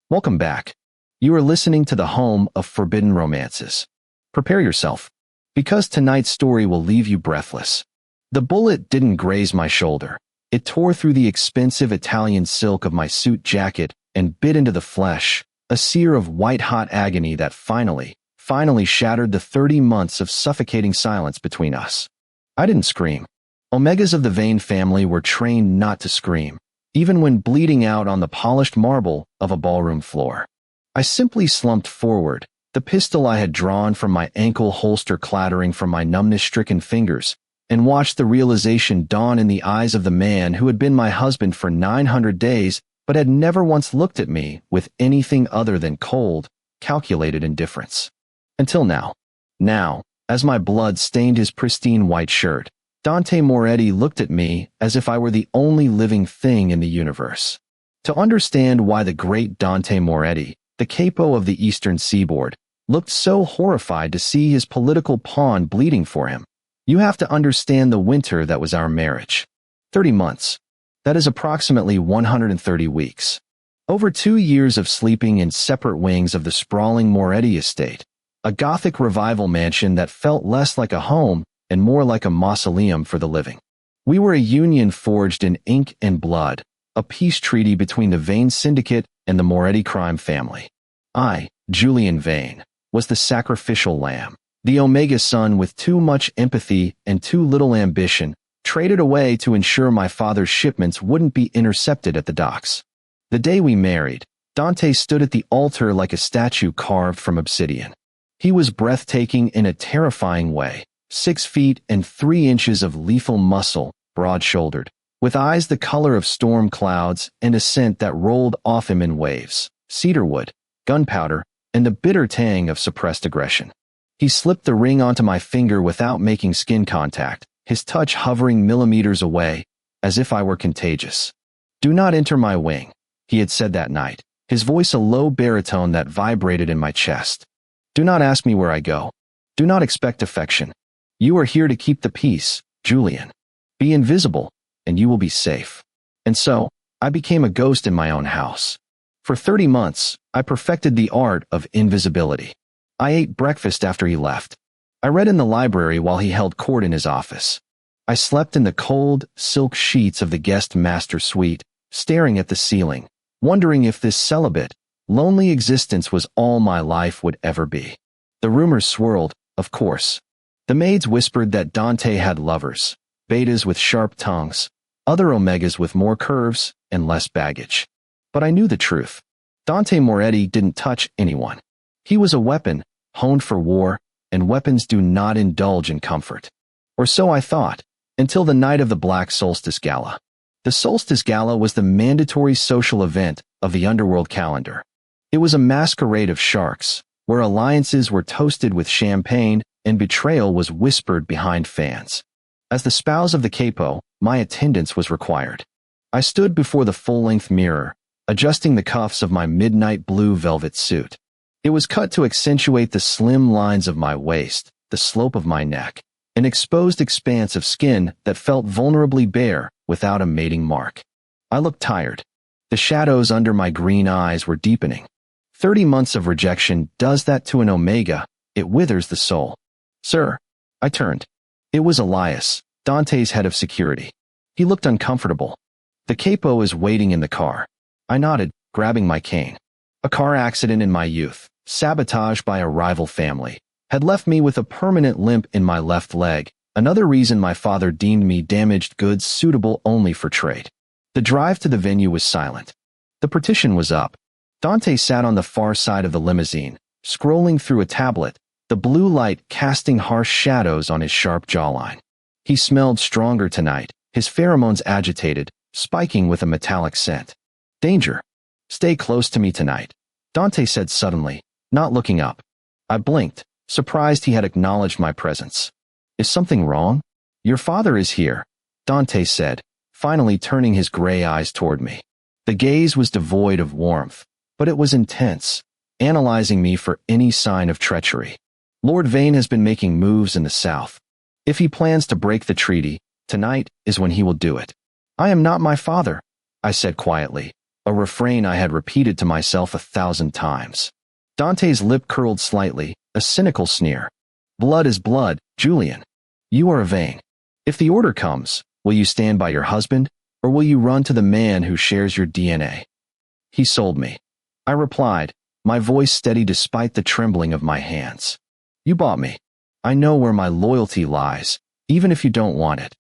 Welcome back. You are listening to the home of forbidden romances. Prepare yourself, because tonight's story will leave you breathless. The bullet didn't graze my shoulder. It tore through the expensive Italian silk of my suit jacket and bit into the flesh, a sear of white-hot agony that finally shattered the 30 months of suffocating silence between us. I didn't scream. Omegas of the Vane family were trained not to scream, even when bleeding out on the polished marble of a ballroom floor. I simply slumped forward, the pistol I had drawn from my ankle holster clattering from my numbness-stricken fingers, and watched the realization dawn in the eyes of the man who had been my husband for 900 days but had never once looked at me with anything other than cold, calculated indifference. Until now. Now, as my blood stained his pristine white shirt, Dante Moretti looked at me as if I were the only living thing in the universe. To understand why the great Dante Moretti, the capo of the Eastern Seaboard, looked so horrified to see his political pawn bleeding for him, you have to understand the winter that was our marriage. 30 months. That is approximately 130 weeks. Over 2 years of sleeping in separate wings of the sprawling Moretti estate, a Gothic revival mansion that felt less like a home and more like a mausoleum for the living. We were a union forged in ink and blood, a peace treaty between the Vane Syndicate and the Moretti crime family. I, Julian Vane, was the sacrificial lamb, the Omega son with too much empathy and too little ambition, traded away to ensure my father's shipments wouldn't be intercepted at the docks. The day we married, Dante stood at the altar like a statue carved from obsidian. He was breathtaking in a terrifying way, 6 feet and 3 inches of lethal muscle, broad-shouldered, with eyes the color of storm clouds and a scent that rolled off him in waves, cedarwood, gunpowder, and the bitter tang of suppressed aggression. He slipped the ring onto my finger without making skin contact, his touch hovering millimeters away, as if I were contagious. "Do not enter my wing," he had said that night, his voice a low baritone that vibrated in my chest. "Do not ask me where I go. Do not expect affection. You are here to keep the peace, Julian. Be invisible, and you will be safe." And so, I became a ghost in my own house. For 30 months, I perfected the art of invisibility. I ate breakfast after he left. I read in the library while he held court in his office. I slept in the cold, silk sheets of the guest master suite, staring at the ceiling, wondering if this celibate, lonely existence was all my life would ever be. The rumors swirled, of course. The maids whispered that Dante had lovers, betas with sharp tongues, other omegas with more curves and less baggage. But I knew the truth. Dante Moretti didn't touch anyone. He was a weapon, honed for war, and weapons do not indulge in comfort. Or so I thought, until the night of the Black Solstice Gala. The Solstice Gala was the mandatory social event of the underworld calendar. It was a masquerade of sharks, where alliances were toasted with champagne and betrayal was whispered behind fans. As the spouse of the capo, my attendance was required. I stood before the full-length mirror, adjusting the cuffs of my midnight blue velvet suit. It was cut to accentuate the slim lines of my waist, the slope of my neck, an exposed expanse of skin that felt vulnerably bare without a mating mark. I looked tired. The shadows under my green eyes were deepening. 30 months of rejection does that to an omega. It withers the soul. "Sir." I turned. It was Elias, Dante's head of security. He looked uncomfortable. "The capo is waiting in the car." I nodded, grabbing my cane. A car accident in my youth, sabotage by a rival family, had left me with a permanent limp in my left leg, another reason my father deemed me damaged goods suitable only for trade. The drive to the venue was silent. The partition was up. Dante sat on the far side of the limousine, scrolling through a tablet, the blue light casting harsh shadows on his sharp jawline. He smelled stronger tonight, his pheromones agitated, spiking with a metallic scent. "Danger. Stay close to me tonight," Dante said suddenly, not looking up. I blinked, surprised he had acknowledged my presence. "Is something wrong?" "Your father is here," Dante said, finally turning his gray eyes toward me. The gaze was devoid of warmth, but it was intense, analyzing me for any sign of treachery. "Lord Vane has been making moves in the south. If he plans to break the treaty, tonight is when he will do it." "I am not my father," I said quietly, a refrain I had repeated to myself 1,000 times. Dante's lip curled slightly, a cynical sneer. Blood is blood, Julian. You are vain. If the order comes, will you stand by your husband, or will you run to the man who shares your DNA? He sold me. I replied, my voice steady despite the trembling of my hands. You bought me. I know where my loyalty lies, even if you don't want it.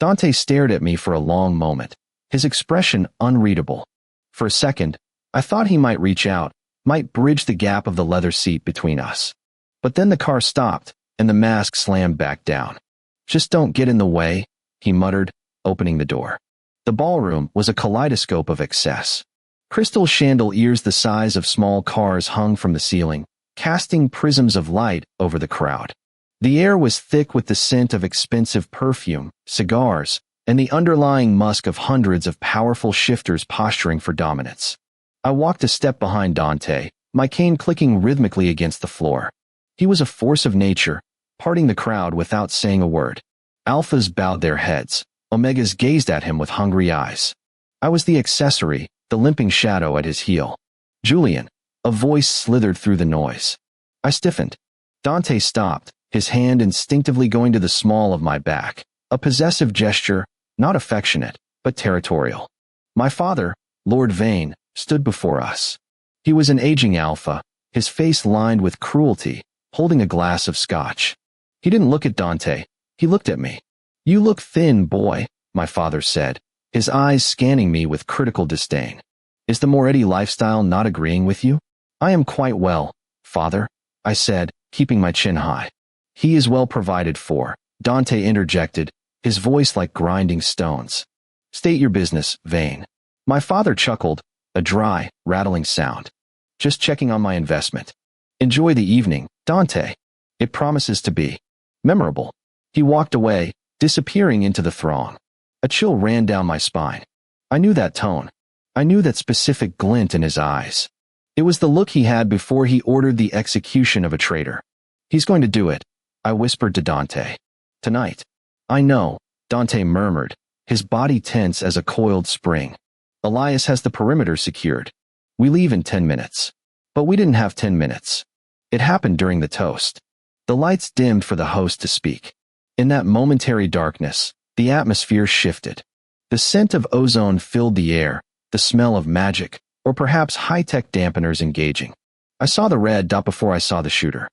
Dante stared at me for a long moment, his expression unreadable. For a second, I thought he might reach out, might bridge the gap of the leather seat between us. But then the car stopped, and the mask slammed back down. Just don't get in the way, he muttered, opening the door. The ballroom was a kaleidoscope of excess. Crystal chandeliers the size of small cars hung from the ceiling, casting prisms of light over the crowd. The air was thick with the scent of expensive perfume, cigars, and the underlying musk of hundreds of powerful shifters posturing for dominance. I walked a step behind Dante, my cane clicking rhythmically against the floor. He was a force of nature, parting the crowd without saying a word. Alphas bowed their heads. Omegas gazed at him with hungry eyes. I was the accessory, the limping shadow at his heel. Julian, a voice slithered through the noise. I stiffened. Dante stopped, his hand instinctively going to the small of my back, a possessive gesture, not affectionate, but territorial. My father, Lord Vane, stood before us. He was an aging alpha, his face lined with cruelty, holding a glass of scotch. He didn't look at Dante, he looked at me. You look thin, boy, my father said, his eyes scanning me with critical disdain. Is the Moretti lifestyle not agreeing with you? I am quite well, father, I said, keeping my chin high. He is well provided for, Dante interjected, his voice like grinding stones. State your business, Vane. My father chuckled, a dry, rattling sound. Just checking on my investment. Enjoy the evening, Dante. It promises to be memorable. He walked away, disappearing into the throng. A chill ran down my spine. I knew that tone. I knew that specific glint in his eyes. It was the look he had before he ordered the execution of a traitor. He's going to do it, I whispered to Dante. Tonight. I know, Dante murmured, his body tense as a coiled spring. Elias has the perimeter secured. We leave in 10 minutes. But we didn't have 10 minutes. It happened during the toast. The lights dimmed for the host to speak. In that momentary darkness, the atmosphere shifted. The scent of ozone filled the air, the smell of magic, or perhaps high-tech dampeners engaging. I saw the red dot before I saw the shooter.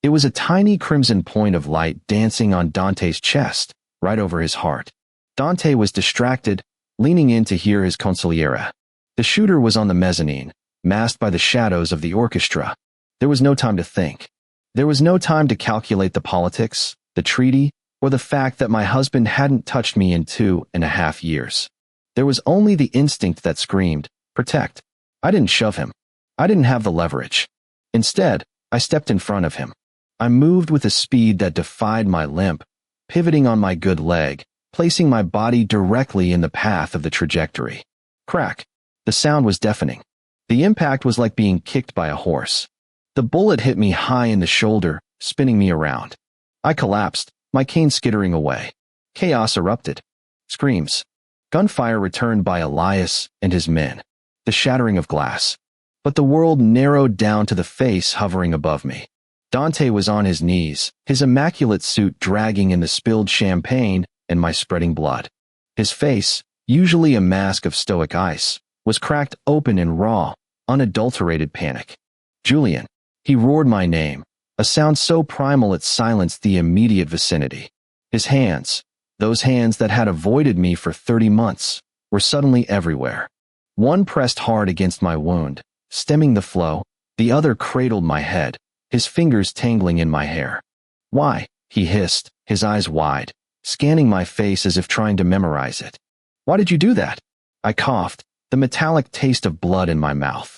It was a tiny crimson point of light dancing on Dante's chest, right over his heart. Dante was distracted, leaning in to hear his consigliere. The shooter was on the mezzanine, masked by the shadows of the orchestra. There was no time to think. There was no time to calculate the politics, the treaty, or the fact that my husband hadn't touched me in 2.5 years. There was only the instinct that screamed, protect. I didn't shove him. I didn't have the leverage. Instead, I stepped in front of him. I moved with a speed that defied my limp, pivoting on my good leg, placing my body directly in the path of the trajectory. Crack. The sound was deafening. The impact was like being kicked by a horse. The bullet hit me high in the shoulder, spinning me around. I collapsed, my cane skittering away. Chaos erupted. Screams. Gunfire returned by Elias and his men. The shattering of glass. But the world narrowed down to the face hovering above me. Dante was on his knees, his immaculate suit dragging in the spilled champagne and my spreading blood. His face, usually a mask of stoic ice, was cracked open in raw, unadulterated panic. Julian. He roared my name, a sound so primal it silenced the immediate vicinity. His hands, those hands that had avoided me for 30 months, were suddenly everywhere. One pressed hard against my wound, stemming the flow, the other cradled my head, his fingers tangling in my hair. Why? He hissed, his eyes wide, scanning my face as if trying to memorize it. Why did you do that? I coughed, the metallic taste of blood in my mouth.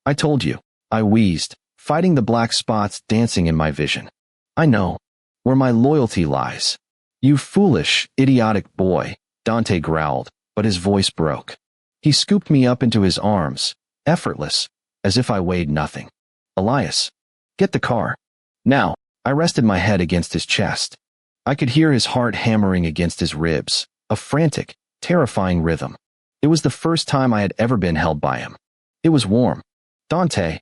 I told you, I wheezed, fighting the black spots dancing in my vision. I know, where my loyalty lies. You foolish, idiotic boy, Dante growled, but his voice broke. He scooped me up into his arms, effortless, as if I weighed nothing. Elias, get the car. Now, I rested my head against his chest. I could hear his heart hammering against his ribs, a frantic, terrifying rhythm. It was the first time I had ever been held by him. It was warm. Dante,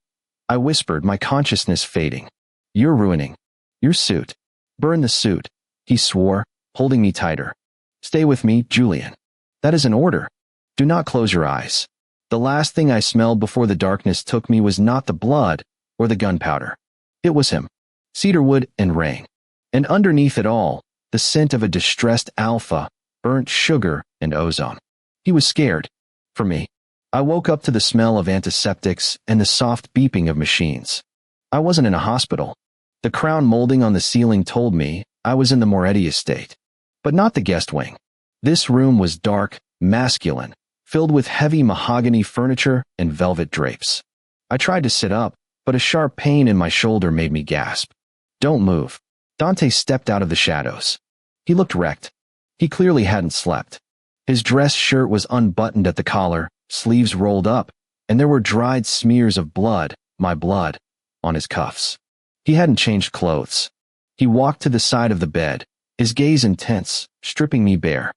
I whispered, my consciousness fading. You're ruining your suit. Burn the suit, he swore, holding me tighter. Stay with me, Julian. That is an order. Do not close your eyes. The last thing I smelled before the darkness took me was not the blood or the gunpowder. It was him. Cedarwood and rain. And underneath it all, the scent of a distressed alpha, burnt sugar, and ozone. He was scared. For me. I woke up to the smell of antiseptics and the soft beeping of machines. I wasn't in a hospital. The crown molding on the ceiling told me I was in the Moretti estate. But not the guest wing. This room was dark, masculine, filled with heavy mahogany furniture and velvet drapes. I tried to sit up, but a sharp pain in my shoulder made me gasp. Don't move. Dante stepped out of the shadows. He looked wrecked. He clearly hadn't slept. His dress shirt was unbuttoned at the collar, sleeves rolled up, and there were dried smears of blood, my blood, on his cuffs. He hadn't changed clothes. He walked to the side of the bed, his gaze intense, stripping me bare.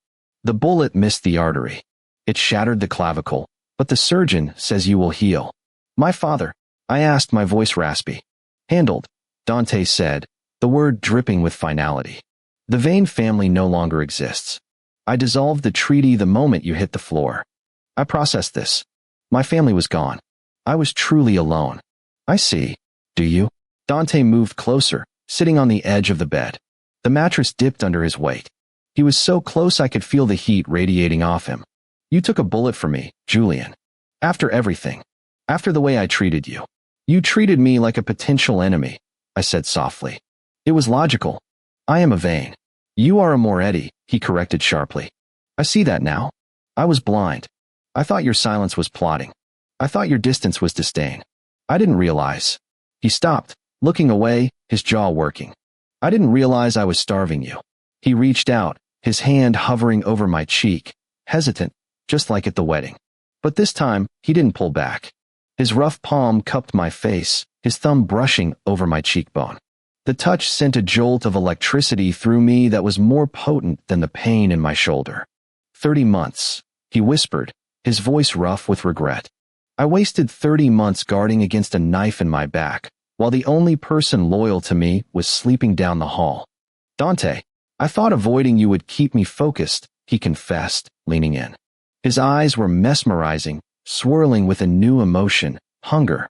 The bullet missed the artery. It shattered the clavicle, but the surgeon says you will heal. My father, I asked, my voice raspy. Handled, Dante said, the word dripping with finality. The Vane family no longer exists. I dissolved the treaty the moment you hit the floor. I processed this. My family was gone. I was truly alone. I see. Do you? Dante moved closer, sitting on the edge of the bed. The mattress dipped under his weight. He was so close I could feel the heat radiating off him. You took a bullet for me, Julian. After everything. After the way I treated you. You treated me like a potential enemy, I said softly. It was logical. I am a Vane. You are a Moretti, he corrected sharply. I see that now. I was blind. I thought your silence was plotting. I thought your distance was disdain. I didn't realize. He stopped, looking away, his jaw working. I didn't realize I was starving you. He reached out, his hand hovering over my cheek, hesitant, just like at the wedding. But this time, he didn't pull back. His rough palm cupped my face, his thumb brushing over my cheekbone. The touch sent a jolt of electricity through me that was more potent than the pain in my shoulder. 30 months, he whispered, his voice rough with regret. I wasted 30 months guarding against a knife in my back, while the only person loyal to me was sleeping down the hall. Dante, I thought avoiding you would keep me focused, he confessed, leaning in. His eyes were mesmerizing, swirling with a new emotion, hunger.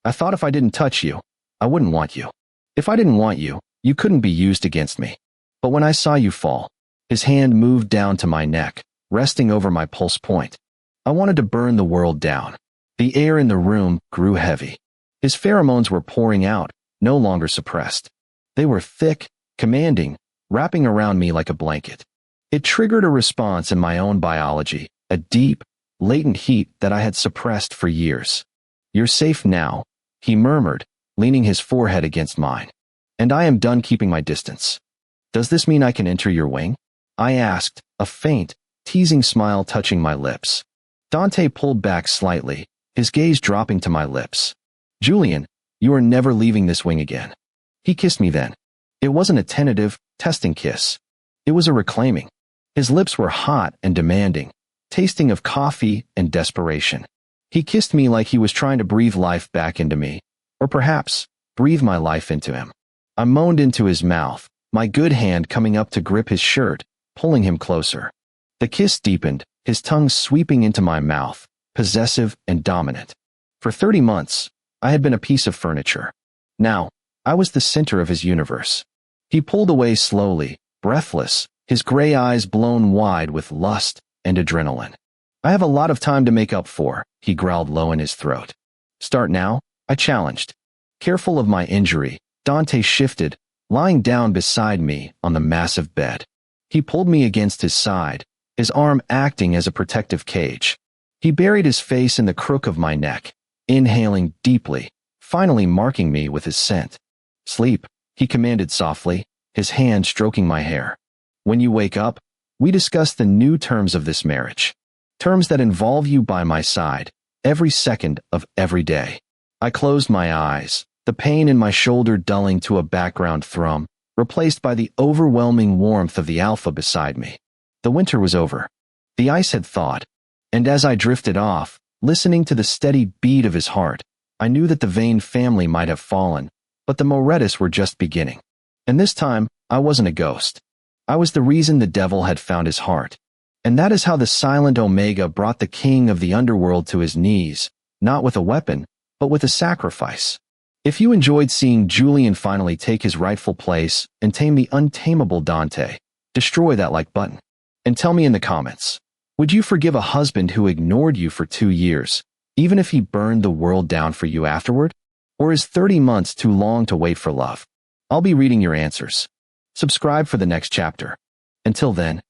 I thought if I didn't touch you, I wouldn't want you. If I didn't want you, you couldn't be used against me. But when I saw you fall, his hand moved down to my neck, resting over my pulse point. I wanted to burn the world down. The air in the room grew heavy. His pheromones were pouring out, no longer suppressed. They were thick, commanding, wrapping around me like a blanket. It triggered a response in my own biology, a deep, latent heat that I had suppressed for years. You're safe now, he murmured, leaning his forehead against mine. And I am done keeping my distance. Does this mean I can enter your wing? I asked, a faint, teasing smile touching my lips. Dante pulled back slightly, his gaze dropping to my lips. Julian, you are never leaving this wing again. He kissed me then. It wasn't a tentative, testing kiss. It was a reclaiming. His lips were hot and demanding, tasting of coffee and desperation. He kissed me like he was trying to breathe life back into me, or perhaps breathe my life into him. I moaned into his mouth, my good hand coming up to grip his shirt, pulling him closer. The kiss deepened, his tongue sweeping into my mouth, possessive and dominant. For 30 months, I had been a piece of furniture. Now, I was the center of his universe. He pulled away slowly, breathless, his gray eyes blown wide with lust and adrenaline. I have a lot of time to make up for, he growled low in his throat. Start now? I challenged. Careful of my injury, Dante shifted, lying down beside me on the massive bed. He pulled me against his side, his arm acting as a protective cage. He buried his face in the crook of my neck, inhaling deeply, finally marking me with his scent. Sleep, he commanded softly, his hand stroking my hair. When you wake up, we discuss the new terms of this marriage. Terms that involve you by my side, every second of every day. I closed my eyes, the pain in my shoulder dulling to a background thrum, replaced by the overwhelming warmth of the alpha beside me. The winter was over. The ice had thawed. And as I drifted off, listening to the steady beat of his heart, I knew that the Vane family might have fallen, but the Morettis were just beginning. And this time, I wasn't a ghost. I was the reason the devil had found his heart. And that is how the silent Omega brought the king of the underworld to his knees, not with a weapon, but with a sacrifice. If you enjoyed seeing Julian finally take his rightful place and tame the untamable Dante, destroy that like button. And tell me in the comments, would you forgive a husband who ignored you for 2 years, even if he burned the world down for you afterward? Or is 30 months too long to wait for love? I'll be reading your answers. Subscribe for the next chapter. Until then,